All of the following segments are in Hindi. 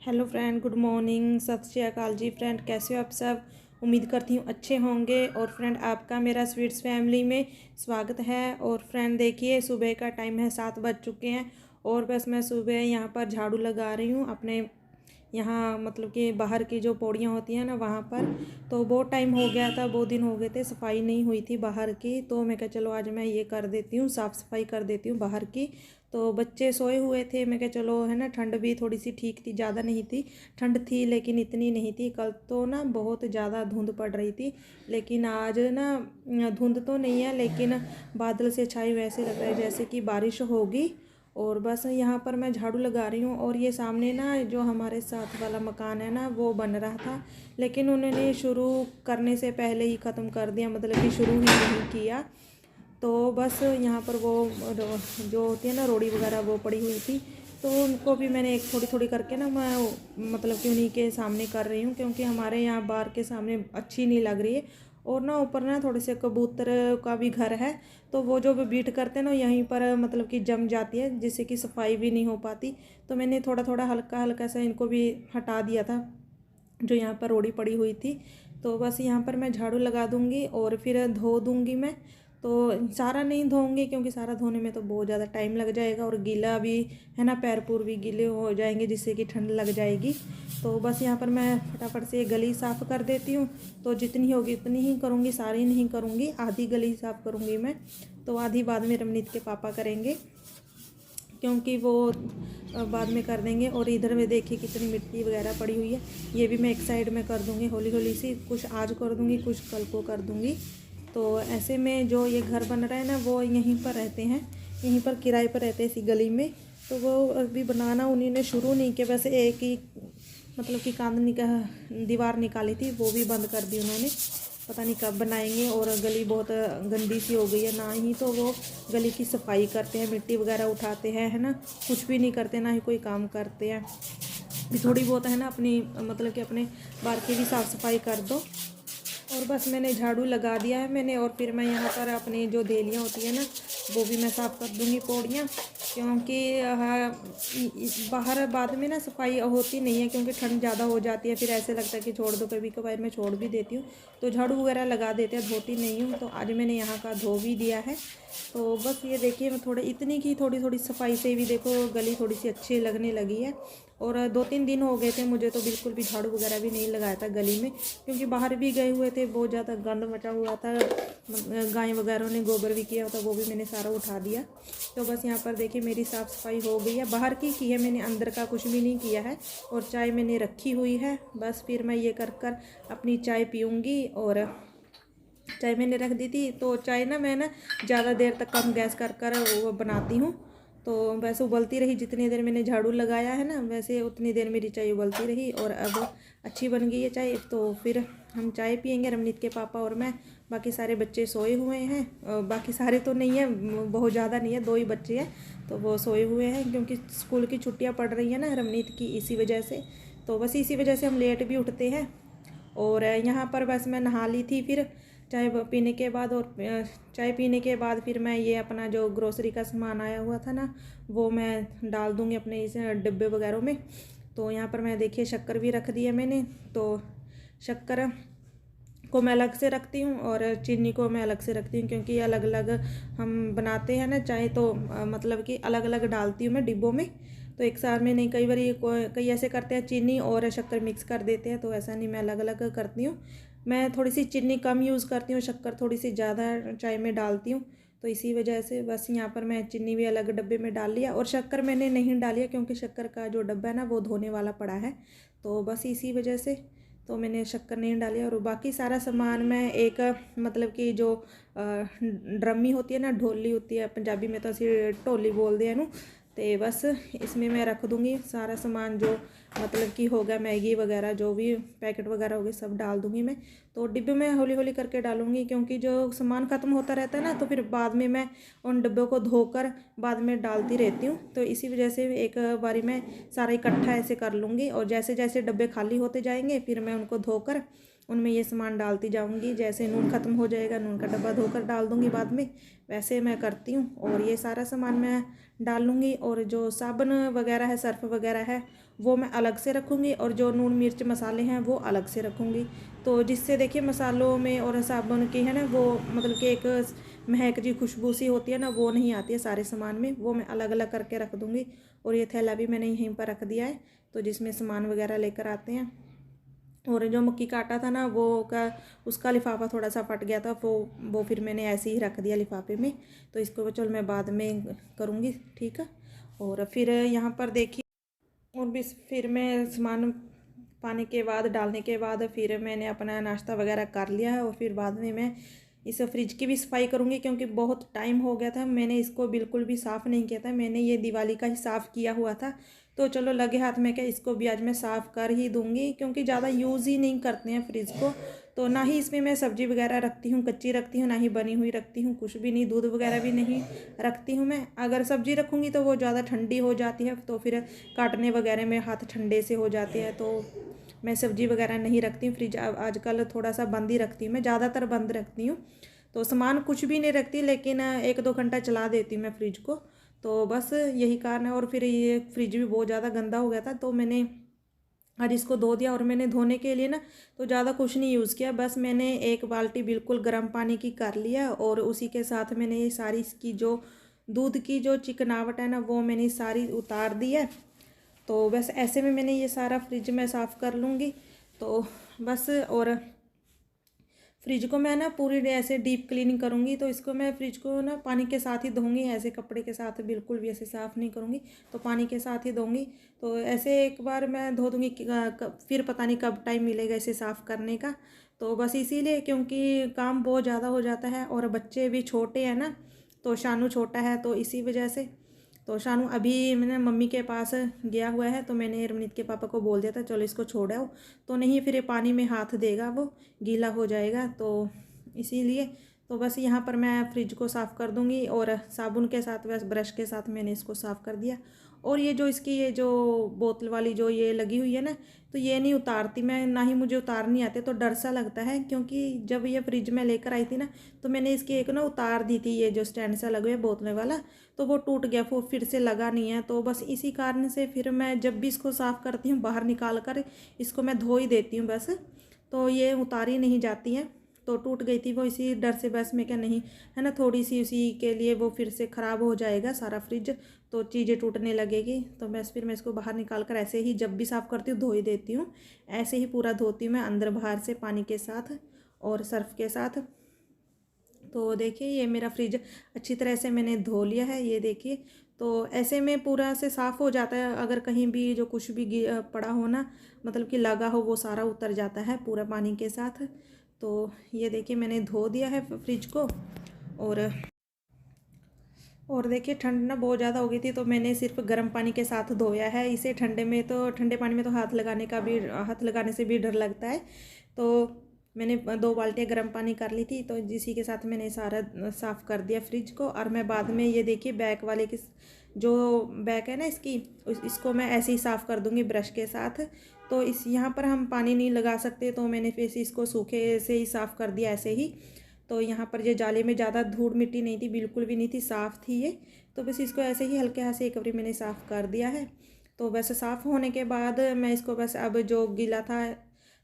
हेलो फ्रेंड, गुड मॉर्निंग, सत श्री अकाल जी। फ्रेंड, कैसे हो आप सब? उम्मीद करती हूँ अच्छे होंगे। और फ्रेंड, आपका मेरा स्वीट्स फैमिली में स्वागत है। और फ्रेंड देखिए, सुबह का टाइम है, 7 बज चुके हैं। और बस मैं सुबह यहाँ पर झाड़ू लगा रही हूँ अपने यहाँ, मतलब कि बाहर की जो पौड़ियाँ होती हैं ना वहाँ पर। तो बहुत टाइम हो गया था, बहुत दिन हो गए थे, सफाई नहीं हुई थी बाहर की। तो मैं कहा चलो आज मैं ये कर देती हूँ, साफ़ सफाई कर देती हूँ बाहर की। तो बच्चे सोए हुए थे, मैं कहा चलो है ना, ठंड भी थोड़ी सी ठीक थी, ज़्यादा नहीं थी। ठंड थी लेकिन इतनी नहीं थी। कल तो ना बहुत ज़्यादा धुंध पड़ रही थी, लेकिन आज ना धुंध तो नहीं है, लेकिन बादल से छाई वैसे लग रहा है जैसे कि बारिश होगी। और बस यहाँ पर मैं झाड़ू लगा रही हूँ। और ये सामने ना जो हमारे साथ वाला मकान है ना, वो बन रहा था, लेकिन उन्होंने शुरू करने से पहले ही ख़त्म कर दिया, मतलब कि शुरू ही नहीं किया। तो बस यहाँ पर वो जो होती है ना रोड़ी वगैरह, वो पड़ी हुई थी। तो उनको भी मैंने एक थोड़ी थोड़ी करके ना मैं मतलब कि उन्हीं के सामने कर रही हूँ, क्योंकि हमारे यहाँ बाहर के सामने अच्छी नहीं लग रही है। और ना ऊपर ना थोड़े से कबूतर का भी घर है, तो वो जो बीट करते हैं ना यहीं पर मतलब कि जम जाती है, जिससे कि सफाई भी नहीं हो पाती। तो मैंने थोड़ा थोड़ा हल्का हल्का सा इनको भी हटा दिया था, जो यहाँ पर रोड़ी पड़ी हुई थी। तो बस यहाँ पर मैं झाड़ू लगा दूँगी और फिर धो दूँगी मैं। तो सारा नहीं धोऊंगी, क्योंकि सारा धोने में तो बहुत ज़्यादा टाइम लग जाएगा, और गीला भी है ना, पैर पूर भी गीले हो जाएंगे, जिससे कि ठंड लग जाएगी। तो बस यहाँ पर मैं फटाफट से गली साफ़ कर देती हूँ। तो जितनी होगी उतनी ही करूँगी, सारी नहीं करूँगी, आधी गली साफ़ करूँगी मैं। तो आधी बाद में रमनीत के पापा करेंगे, क्योंकि वो बाद में कर देंगे। और इधर में देखिए कितनी मिट्टी वगैरह पड़ी हुई है, ये भी मैं एक साइड में कर दूँगी हौली हौली सी। कुछ आज कर दूँगी, कुछ कल को कर दूँगी। तो ऐसे में जो ये घर बन रहा है ना, वो यहीं पर रहते हैं, यहीं पर किराए पर रहते हैं इसी गली में। तो वो अभी बनाना उन्हीं ने शुरू नहीं किया, वैसे एक ही मतलब कि दीवार निकाली थी, वो भी बंद कर दी उन्होंने। पता नहीं कब बनाएंगे। और गली बहुत गंदी सी हो गई है, ना ही तो वो गली की सफाई करते हैं, मिट्टी वगैरह उठाते हैं, है ना, कुछ भी नहीं करते, ना ही कोई काम करते हैं। थोड़ी बहुत है ना अपनी, मतलब कि अपने बाहर की भी साफ़ सफाई कर दो। और बस मैंने झाड़ू लगा दिया है मैंने। और फिर मैं यहाँ पर अपनी जो देलियाँ होती है ना, वो भी मैं साफ़ कर दूँगी, पौड़ियाँ। क्योंकि बाहर बाद में ना सफाई होती नहीं है, क्योंकि ठंड ज़्यादा हो जाती है, फिर ऐसे लगता है कि छोड़ दो। कभी कभार मैं छोड़ भी देती हूँ, तो झाड़ू वगैरह लगा देते हैं, धोती नहीं हूँ। तो आज मैंने यहाँ का धो भी दिया है। तो बस ये देखिए, मैं थोड़ी इतनी की थोड़ी थोड़ी सफाई से भी देखो गली थोड़ी सी अच्छी लगने लगी है। और 2-3 दिन हो गए थे मुझे तो बिल्कुल भी झाड़ू वगैरह भी नहीं लगाया था गली में, क्योंकि बाहर भी गए हुए थे, बहुत ज़्यादा गंद मचा हुआ था, गाय वगैरह ने गोबर भी किया था, वो भी मैंने सारा उठा दिया। तो बस यहाँ पर देखिए मेरी साफ़ सफाई हो गई है, बाहर की है मैंने, अंदर का कुछ भी नहीं किया है। और चाय मैंने रखी हुई है, बस फिर मैं ये कर कर अपनी चाय पीऊँगी। और चाय मैंने रख दी थी, तो चाय ना मैं ना ज़्यादा देर तक कम गैस कर कर वो बनाती हूँ। तो वैसे उबलती रही, जितनी देर मैंने झाड़ू लगाया है ना, वैसे उतनी देर मेरी चाय उबलती रही। और अब अच्छी बन गई है चाय। तो फिर हम चाय पियेंगे, रमनीत के पापा और मैं। बाकी सारे बच्चे सोए हुए हैं, बाकी सारे तो नहीं है, बहुत ज़्यादा नहीं है, 2 ही बच्चे हैं, तो वो सोए हुए हैं, क्योंकि स्कूल की छुट्टियाँ पड़ रही हैं ना रमनीत की, इसी वजह से। तो बस इसी वजह से हम लेट भी उठते हैं। और यहाँ पर बस मैं नहा ली थी फिर चाय पीने के बाद। और चाय पीने के बाद फिर मैं ये अपना जो ग्रोसरी का सामान आया हुआ था ना, वो मैं डाल दूँगी अपने इस डिब्बे वगैरह में। तो यहाँ पर मैं देखिए शक्कर भी रख दी है मैंने। तो शक्कर को मैं अलग से रखती हूँ और चीनी को मैं अलग से रखती हूँ, क्योंकि अलग अलग हम बनाते हैं ना चाय, तो मतलब कि अलग अलग डालती हूँ मैं डिब्बों में। तो एक साथ में नहीं, कई बार कई ऐसे करते हैं चीनी और शक्कर मिक्स कर देते हैं, तो ऐसा नहीं, मैं अलग अलग करती हूँ। मैं थोड़ी सी चीनी कम यूज़ करती हूँ, शक्कर थोड़ी सी ज़्यादा चाय में डालती हूँ। तो इसी वजह से बस यहाँ पर मैं चीनी भी अलग डब्बे में डाल लिया, और शक्कर मैंने नहीं डाली है, क्योंकि शक्कर का जो डब्बा है ना वो धोने वाला पड़ा है। तो बस इसी वजह से तो मैंने शक्कर नहीं डाली। और बाकी सारा सामान मैं एक मतलब कि जो ड्रमी होती है ना, ढोली होती है, पंजाबी में तो असी ढोली बोलते हैं नू। तो बस इसमें मैं रख दूँगी सारा सामान, जो मतलब कि होगा मैगी वगैरह, जो भी पैकेट वगैरह होगी सब डाल दूँगी मैं। तो डिब्बे में हौली हौली करके डालूँगी, क्योंकि जो सामान ख़त्म होता रहता है ना, तो फिर बाद में मैं उन डिब्बों को धोकर बाद में डालती रहती हूँ। तो इसी वजह से एक बारी मैं सारा इकट्ठा ऐसे कर लूँगी, और जैसे जैसे डब्बे खाली होते जाएंगे फिर मैं उनको धोकर उनमें ये सामान डालती जाऊंगी। जैसे नून ख़त्म हो जाएगा, नून का डब्बा धोकर डाल दूंगी बाद में, वैसे मैं करती हूँ। और ये सारा सामान मैं डाल लूँगी। और जो साबुन वगैरह है, सर्फ वगैरह है, वो मैं अलग से रखूँगी, और जो नून मिर्च मसाले हैं वो अलग से रखूँगी। तो जिससे देखिए मसालों में और साबुन की है ना, वो मतलब कि एक महक जी खुशबू सी होती है ना, वो नहीं आती है सारे सामान में। वो मैं अलग अलग करके रख दूँगी। और ये थैला भी मैंने यहीं पर रख दिया है, तो जिसमें सामान वगैरह लेकर आते हैं। और जो मक्की का आटा था ना, वो उसका लिफाफा थोड़ा सा फट गया था, वो फिर मैंने ऐसे ही रख दिया लिफाफे में। तो इसको चलो मैं बाद में करूँगी, ठीक है। और फिर यहाँ पर देखिए, और भी फिर मैं सामान पाने के बाद, डालने के बाद, फिर मैंने अपना नाश्ता वगैरह कर लिया है। और फिर बाद में मैं इस फ्रिज की भी सफाई करूँगी, क्योंकि बहुत टाइम हो गया था मैंने इसको बिल्कुल भी साफ़ नहीं किया था। मैंने ये दिवाली का ही साफ़ किया हुआ था, तो चलो लगे हाथ में क्या, इसको भी आज मैं साफ़ कर ही दूँगी, क्योंकि ज़्यादा यूज़ ही नहीं करते हैं फ्रिज को। तो ना ही इसमें मैं सब्ज़ी वगैरह रखती हूँ, कच्ची रखती हूँ, ना ही बनी हुई रखती हूँ, कुछ भी नहीं। दूध वगैरह भी नहीं रखती हूँ मैं। अगर सब्ज़ी रखूँगी तो वो ज़्यादा ठंडी हो जाती है, तो फिर काटने वगैरह में हाथ ठंडे से हो जाते हैं। तो मैं सब्ज़ी वगैरह नहीं रखती हूँ फ्रिज। आजकल थोड़ा सा बंद ही रखती हूँ, मैं ज़्यादातर बंद रखती हूँ। तो सामान कुछ भी नहीं रखती, लेकिन 1-2 घंटा चला देती हूँ मैं फ्रिज को। तो बस यही कारण है। और फिर ये फ्रिज भी बहुत ज़्यादा गंदा हो गया था, तो मैंने आज इसको धो दिया। और मैंने धोने के लिए ना तो ज़्यादा कुछ नहीं यूज़ किया, बस मैंने 1 बाल्टी बिल्कुल गर्म पानी की कर लिया, और उसी के साथ मैंने ये सारी इसकी जो दूध की जो चिकनावट है ना, वो मैंने सारी उतार दी है। तो बस ऐसे में मैंने ये सारा फ्रिज में साफ़ कर लूँगी। तो बस, और फ्रिज को मैं ना पूरी ऐसे डीप क्लीनिंग करूँगी। तो इसको मैं फ्रिज को ना पानी के साथ ही धोऊंगी, ऐसे कपड़े के साथ बिल्कुल भी ऐसे साफ़ नहीं करूँगी, तो पानी के साथ ही धोऊंगी। तो ऐसे एक बार मैं धो दूँगी, फिर पता नहीं कब टाइम मिलेगा इसे साफ़ करने का। तो बस इसीलिए, क्योंकि काम बहुत ज़्यादा हो जाता है, और बच्चे भी छोटे हैं ना, तो शानू छोटा है, तो इसी वजह से। तो शानू अभी मैंने मम्मी के पास गया हुआ है, तो मैंने रमनीत के पापा को बोल दिया था चलो इसको छोड़ आओ, तो नहीं फिर ये पानी में हाथ देगा, वो गीला हो जाएगा। तो इसीलिए तो बस यहाँ पर मैं फ्रिज को साफ़ कर दूँगी, और साबुन के साथ, बस ब्रश के साथ मैंने इसको साफ़ कर दिया। और ये जो इसकी ये जो बोतल वाली जो ये लगी हुई है ना, तो ये नहीं उतारती मैं, ना ही मुझे उतारनी आते, तो डर सा लगता है। क्योंकि जब ये फ्रिज में लेकर आई थी ना, तो मैंने इसकी एक ना उतार दी थी, ये जो स्टैंड सा लगा हुआ है बोतल वाला, तो वो टूट गया, वो फिर से लगा नहीं है। तो बस इसी कारण से फिर मैं जब भी इसको साफ़ करती हूँ, बाहर निकाल कर इसको मैं धो ही देती हूँ बस। तो ये उतारी नहीं जाती है, तो टूट गई थी वो, इसी डर से बस मैं क्या, नहीं है ना, थोड़ी सी उसी के लिए वो फिर से ख़राब हो जाएगा सारा फ्रिज, तो चीज़ें टूटने लगेगी। तो बस फिर मैं इसको बाहर निकाल कर ऐसे ही जब भी साफ़ करती हूँ धो ही देती हूँ। ऐसे ही पूरा धोती हूँ मैं, अंदर बाहर से, पानी के साथ और सर्फ के साथ। तो देखिए ये मेरा फ्रिज अच्छी तरह से मैंने धो लिया है, ये देखिए। तो ऐसे में पूरा से साफ़ हो जाता है, अगर कहीं भी जो कुछ भी पड़ा हो ना, मतलब कि लगा हो, वो सारा उतर जाता है पूरा पानी के साथ। तो ये देखिए मैंने धो दिया है फ्रिज को। और देखिए ठंड ना बहुत ज़्यादा हो गई थी, तो मैंने सिर्फ गर्म पानी के साथ धोया है इसे। ठंडे पानी में तो हाथ लगाने से भी डर लगता है। तो मैंने 2 बाल्टियाँ गर्म पानी कर ली थी, तो जिसी के साथ मैंने सारा साफ़ कर दिया फ्रिज को। और मैं बाद में ये देखिए बैक वाले की जो बैक है ना इसकी, इसको मैं ऐसे ही साफ़ कर दूँगी ब्रश के साथ। तो इस यहाँ पर हम पानी नहीं लगा सकते, तो मैंने फिर इसको सूखे से ही साफ़ कर दिया ऐसे ही। तो यहाँ पर ये जाले में ज़्यादा धूल मिट्टी नहीं थी, बिल्कुल भी नहीं थी, साफ़ थी ये। तो बस इसको ऐसे ही हल्के हाथ से एक बारी मैंने साफ़ कर दिया है। तो बस साफ़ होने के बाद मैं इसको बस, अब जो गीला था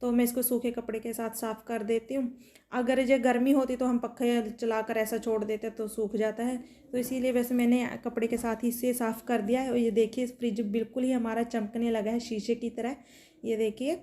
तो मैं इसको सूखे कपड़े के साथ साफ़ कर देती हूँ। अगर ये गर्मी होती तो हम पक्खे चलाकर ऐसा छोड़ देते तो सूख जाता है, तो इसीलिए वैसे मैंने कपड़े के साथ ही इसे साफ़ कर दिया है। और ये देखिए फ्रिज बिल्कुल ही हमारा चमकने लगा है शीशे की तरह, ये देखिए।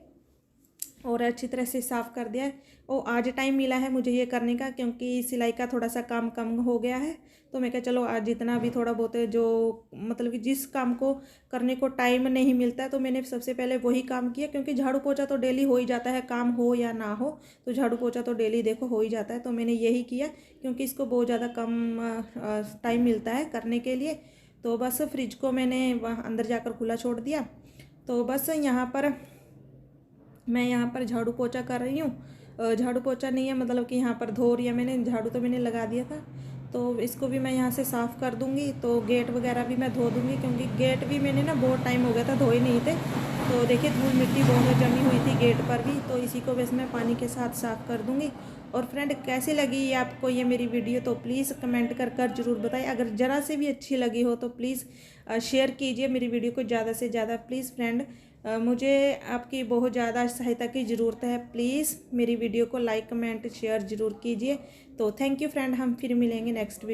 और अच्छी तरह से साफ़ कर दिया है। और आज टाइम मिला है मुझे ये करने का, क्योंकि सिलाई का थोड़ा सा काम कम हो गया है। तो मैं कहा चलो आज जितना भी थोड़ा बहुत है, जो मतलब कि जिस काम को करने को टाइम नहीं मिलता है, तो मैंने सबसे पहले वही काम किया। क्योंकि झाड़ू पोछा तो डेली हो ही जाता है, काम हो या ना हो, तो झाड़ू पोछा तो डेली देखो हो ही जाता है। तो मैंने यही किया, क्योंकि इसको बहुत ज़्यादा कम टाइम मिलता है करने के लिए। तो बस फ्रिज को मैंने वहाँ अंदर जाकर खुला छोड़ दिया। तो बस मैं यहाँ पर झाड़ू पोछा कर रही हूँ। झाड़ू पोछा नहीं है, मतलब कि यहाँ पर धो रही है मैंने, झाड़ू तो मैंने लगा दिया था। तो इसको भी मैं यहाँ से साफ़ कर दूँगी। तो गेट वगैरह भी मैं धो दूँगी, क्योंकि गेट भी मैंने ना बहुत टाइम हो गया था धोए नहीं थे। तो देखिए धूल मिट्टी बहुत जमी हुई थी गेट पर भी, तो इसी को बस मैं पानी के साथ साफ़ कर दूँगी। और फ्रेंड कैसी लगी आपको ये मेरी वीडियो, तो प्लीज़ कमेंट कर कर ज़रूर बताएं। अगर ज़रा से भी अच्छी लगी हो तो प्लीज़ शेयर कीजिए मेरी वीडियो को ज़्यादा से ज़्यादा प्लीज़ फ्रेंड। मुझे आपकी बहुत ज़्यादा सहायता की ज़रूरत है। प्लीज़ मेरी वीडियो को लाइक कमेंट शेयर ज़रूर कीजिए। तो थैंक यू फ्रेंड, हम फिर मिलेंगे नेक्स्ट वीडियो।